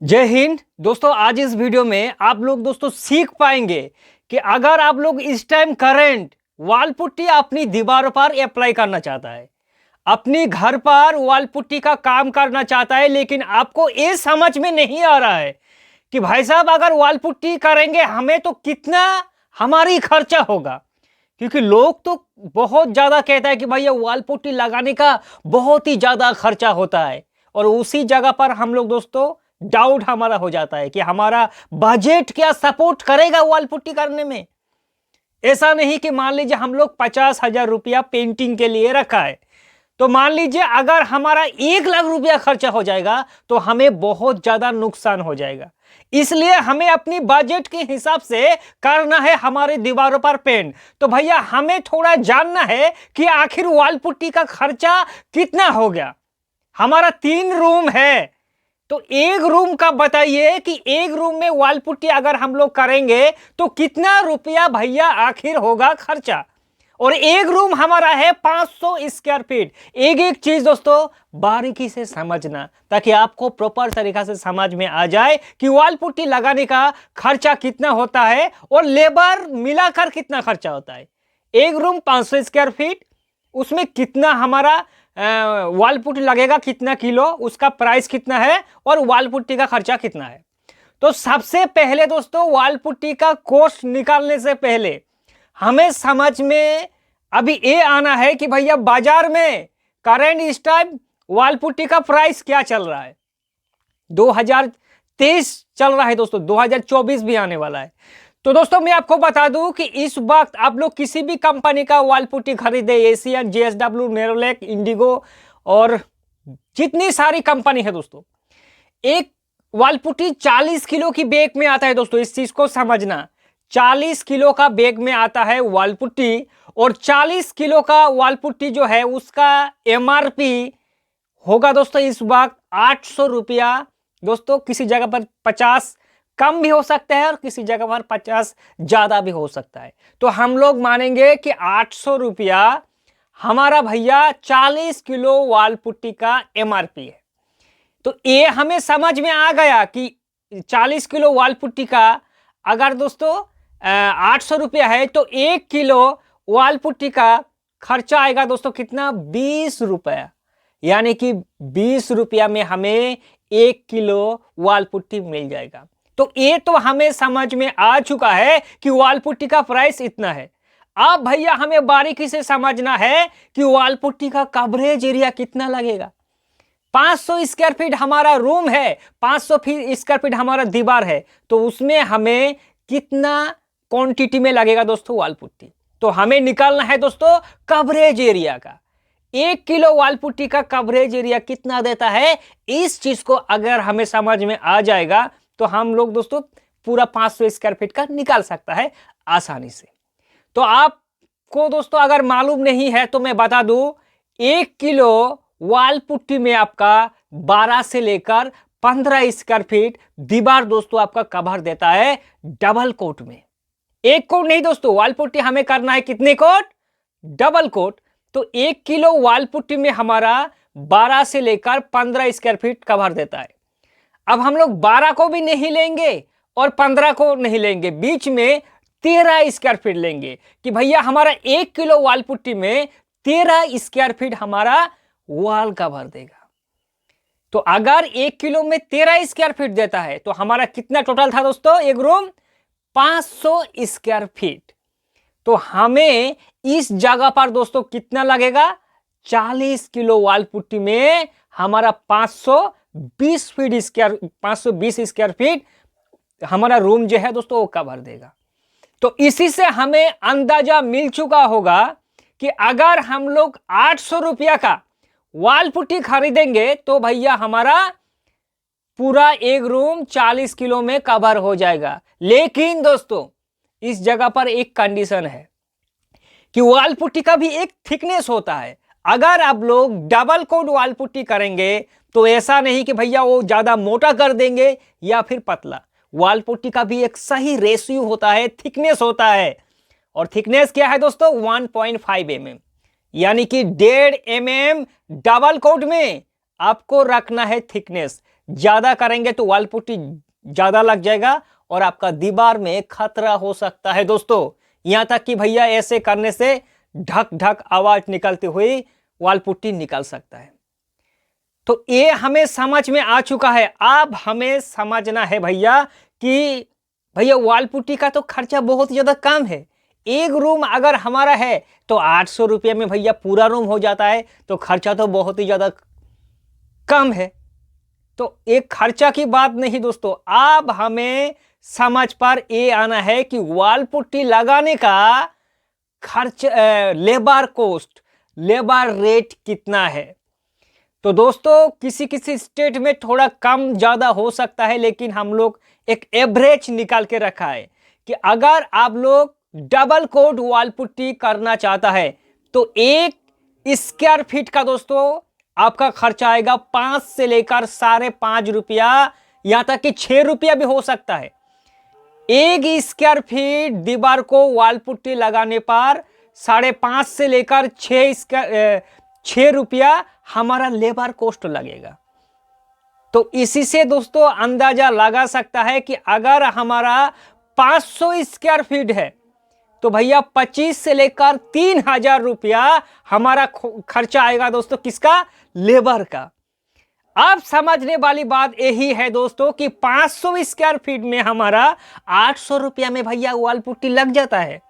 जय हिंद दोस्तों। आज इस वीडियो में आप लोग दोस्तों सीख पाएंगे कि अगर आप लोग इस टाइम करंट वॉल पुट्टी अपनी दीवारों पर अप्लाई करना चाहता है, अपनी घर पर वॉल पुट्टी का काम करना चाहता है, लेकिन आपको ये समझ में नहीं आ रहा है कि भाई साहब अगर वॉल पुट्टी करेंगे हमें तो कितना हमारी खर्चा होगा। क्योंकि लोग तो बहुत ज्यादा कहता है कि भैया वॉल पुट्टी लगाने का बहुत ही ज्यादा खर्चा होता है, और उसी जगह पर हम लोग दोस्तों डाउट हमारा हो जाता है कि हमारा बजट क्या सपोर्ट करेगा वॉल पुट्टी करने में। ऐसा नहीं कि मान लीजिए हम लोग 50,000 रुपया पेंटिंग के लिए रखा है, तो मान लीजिए अगर हमारा 1 लाख रुपया खर्चा हो जाएगा तो हमें बहुत ज्यादा नुकसान हो जाएगा। इसलिए हमें अपनी बजट के हिसाब से करना है हमारे दीवारों पर पेंट। तो भैया हमें थोड़ा जानना है कि आखिर वॉल पुट्टी का खर्चा कितना हो गया। हमारा 3 रूम है, तो एक रूम का बताइए कि एक रूम में वॉल पुट्टी अगर हम लोग करेंगे तो कितना रुपया भैया आखिर होगा खर्चा। और एक रूम हमारा है 500 स्क्वायर फीट। एक एक चीज दोस्तों बारीकी से समझना, ताकि आपको प्रॉपर तरीका से समझ में आ जाए कि वॉल पुट्टी लगाने का खर्चा कितना होता है और लेबर मिलाकर कितना खर्चा होता है। एक रूम 500 स्क्वायर फीट, उसमें कितना हमारा वॉल पुट्टी लगेगा, कितना किलो, उसका प्राइस कितना है और वॉल पुट्टी का खर्चा कितना है। तो सबसे पहले दोस्तों वॉल पुट्टी का कॉस्ट निकालने से पहले हमें समझ में अभी ये आना है कि भैया बाजार में करंट इस टाइम वॉल पुट्टी का प्राइस क्या चल रहा है। 2023 चल रहा है दोस्तों, 2024 भी आने वाला है। तो दोस्तों मैं आपको बता दूं कि इस वक्त आप लोग किसी भी कंपनी का वॉल पुट्टी खरीदे, एशियन, जेएसडब्ल्यू, नेरोलैक, इंडिगो और जितनी सारी कंपनी है दोस्तों, एक वॉल पुट्टी 40 किलो की बैग में आता है दोस्तों। इस चीज को समझना, 40 किलो का बैग में आता है वॉल पुट्टी, और 40 किलो का वॉल पुट्टी जो है उसका एमआरपी होगा दोस्तों इस वक्त 800 रुपया। दोस्तों किसी जगह पर 50 कम भी हो सकता है और किसी जगह पर 50 ज्यादा भी हो सकता है। तो हम लोग मानेंगे कि 800 रुपया हमारा भैया 40 किलो वॉल पुट्टी का एमआरपी है। तो ये हमें समझ में आ गया कि 40 किलो वॉल पुट्टी का अगर दोस्तों 800 रुपया है, तो 1 किलो वॉल पुट्टी का खर्चा आएगा दोस्तों कितना, 20 रुपया। यानी कि 20 रुपया में हमें 1 किलो वॉल पुट्टी मिल जाएगा। तो ये तो हमें समझ में आ चुका है कि वॉल पुट्टी का प्राइस इतना है। अब भैया हमें बारीकी से समझना है कि वॉल पुट्टी का कवरेज एरिया कितना लगेगा। 500 स्क्वायर फीट हमारा रूम है, 500 स्क्वायर फीट हमारा दीवार है, तो उसमें हमें कितना क्वांटिटी में लगेगा दोस्तों वॉल पुट्टी। तो हमें निकालना है दोस्तों कवरेज एरिया का। 1 किलो वॉल पुट्टी का कवरेज एरिया कितना देता है, इस चीज को अगर हमें समझ में आ जाएगा तो हम लोग दोस्तों पूरा 500 स्क्वायर फीट का निकाल सकता है आसानी से। तो आपको दोस्तों अगर मालूम नहीं है तो मैं बता दूं, 1 किलो वॉल पुट्टी में आपका 12 से लेकर 15 स्क्वायर फीट दीवार दोस्तों आपका कवर देता है डबल कोट में। एक कोट नहीं दोस्तों, वॉल पुट्टी हमें करना है कितने कोट, डबल कोट। तो 1 किलो वॉल पुट्टी में हमारा 12 से लेकर 15 स्क्वायर फीट कवर देता है। अब हम लोग 12 को भी नहीं लेंगे और 15 को नहीं लेंगे, बीच में 13 स्क्वायर फीट लेंगे कि भैया हमारा 1 किलो वॉल पुट्टी में 13 स्क्वायर फीट हमारा वॉल कवर देगा। तो अगर 1 किलो में 13 स्क्वायर फीट देता है तो हमारा कितना टोटल था दोस्तों, एक रूम 500 स्क्वायर फीट। तो हमें इस जगह पर दोस्तों कितना लगेगा, 40 किलो वॉल पुट्टी में हमारा 520 स्क्वायर फीट हमारा रूम जो है दोस्तों वो कवर देगा। तो इसी से हमें अंदाजा मिल चुका होगा कि अगर हम लोग 800 रुपया का वॉल पुट्टी खरीदेंगे तो भैया हमारा पूरा एक रूम 40 किलो में कवर हो जाएगा। लेकिन दोस्तों इस जगह पर एक कंडीशन है कि वॉल पुट्टी का भी एक थिकनेस होता है। अगर आप लोग डबल कोट वॉल पुट्टी करेंगे तो ऐसा नहीं कि भैया वो ज्यादा मोटा कर देंगे या फिर पतला। वॉल पुट्टी का भी एक सही रेशियो होता है, थिकनेस होता है। और थिकनेस क्या है दोस्तों, 1.5 mm, यानी कि 1.5 mm डबल कोट में आपको रखना है थिकनेस। ज़्यादा करेंगे तो वॉल पुट्टी ज़्यादा लग जाएगा और आपका दीवार में खतरा हो सकता है दोस्तों। यहाँ तक कि भैया ऐसे करने से ढक ढक आवाज निकलती हुई वॉल पुट्टी निकल सकता है। तो ये हमें समझ में आ चुका है। अब हमें समझना है भैया कि भैया वॉल पुट्टी का तो खर्चा बहुत ज़्यादा कम है। एक रूम अगर हमारा है तो 800 रुपये में भैया पूरा रूम हो जाता है, तो खर्चा तो बहुत ही ज़्यादा कम है। तो एक खर्चा की बात नहीं दोस्तों, अब हमें समझ पर ये आना है कि वॉल पुट्टी लगाने का खर्च, लेबर कॉस्ट, लेबर रेट कितना है। तो दोस्तों किसी किसी स्टेट में थोड़ा कम ज़्यादा हो सकता है, लेकिन हम लोग एक एवरेज निकाल के रखा है कि अगर आप लोग डबल कोट वॉल पुट्टी करना चाहता है तो 1 स्क्वायर फीट का दोस्तों आपका खर्चा आएगा 5 से लेकर 5.5 रुपया, यहां तक कि 6 रुपया भी हो सकता है। 1 स्क्वायर फीट दीवार को वॉल पुट्टी लगाने पर 5.5 से लेकर 6 रुपया हमारा लेबर कॉस्ट लगेगा। तो इसी से दोस्तों अंदाजा लगा सकता है कि अगर हमारा 500 स्क्वायर फीट है तो भैया 25 से लेकर 3000 रुपया हमारा खर्चा आएगा दोस्तों, किसका? लेबर का। अब समझने वाली बात यही है दोस्तों कि 500 स्क्वायर फीट में हमारा 800 रुपया में भैया वॉल पुट्टी लग जाता है,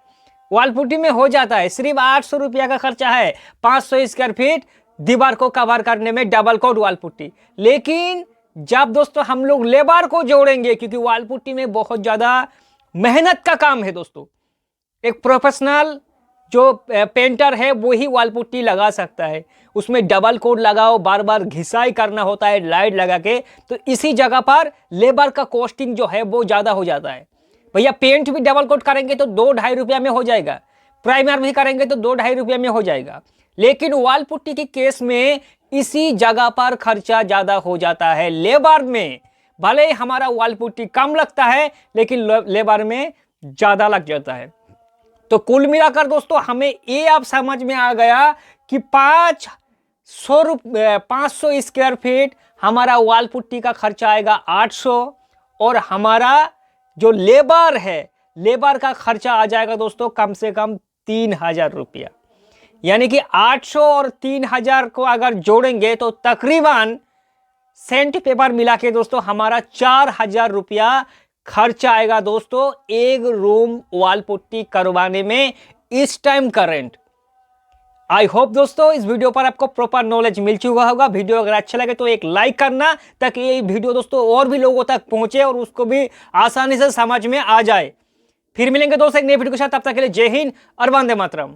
वॉल पुट्टी में हो जाता है। सिर्फ 800 रुपया का खर्चा है 500 स्क्वायर फीट दीवार को कवर करने में, डबल कोट वॉल पुट्टी। लेकिन जब दोस्तों हम लोग लेबर को जोड़ेंगे, क्योंकि वॉल पुट्टी में बहुत ज्यादा मेहनत का काम है दोस्तों, एक प्रोफेशनल जो पेंटर है वो ही वॉल पुट्टी लगा सकता है। उसमें डबल कोट लगाओ, बार बार घिसाई करना होता है लाइट लगा के, तो इसी जगह पर लेबर का कॉस्टिंग जो है वो ज़्यादा हो जाता है। भैया पेंट भी डबल कोट करेंगे तो 2-2.5 रुपया में हो जाएगा, प्राइमर भी करेंगे तो 2-2.5 रुपया में हो जाएगा। लेकिन वॉल पुट्टी के केस में इसी जगह पर खर्चा ज़्यादा हो जाता है लेबर में। भले ही हमारा वॉल पुट्टी कम लगता है लेकिन लेबर में ज़्यादा लग जाता है। तो कुल मिलाकर दोस्तों हमें ये अब समझ में आ गया कि 500 स्क्वायर फीट हमारा वॉल पुट्टी का खर्चा आएगा 800, और हमारा जो लेबर है, लेबर का खर्चा आ जाएगा दोस्तों कम से कम 3000 रुपया। यानी कि 800 और 3000 को अगर जोड़ेंगे तो तकरीबन सेंट पेपर मिला के दोस्तों हमारा 4000 रुपया खर्चा आएगा दोस्तों एक रूम वॉल पुट्टी करवाने में इस टाइम करंट। आई होप दोस्तों इस वीडियो पर आपको प्रॉपर नॉलेज मिल चुका होगा। वीडियो अगर अच्छा लगे तो एक लाइक करना, ताकि ये वीडियो दोस्तों और भी लोगों तक पहुंचे और उसको भी आसानी से समझ में आ जाए। फिर मिलेंगे दोस्तों एक नए वीडियो के साथ, तब तक के लिए जय हिंद और वंदे मातरम।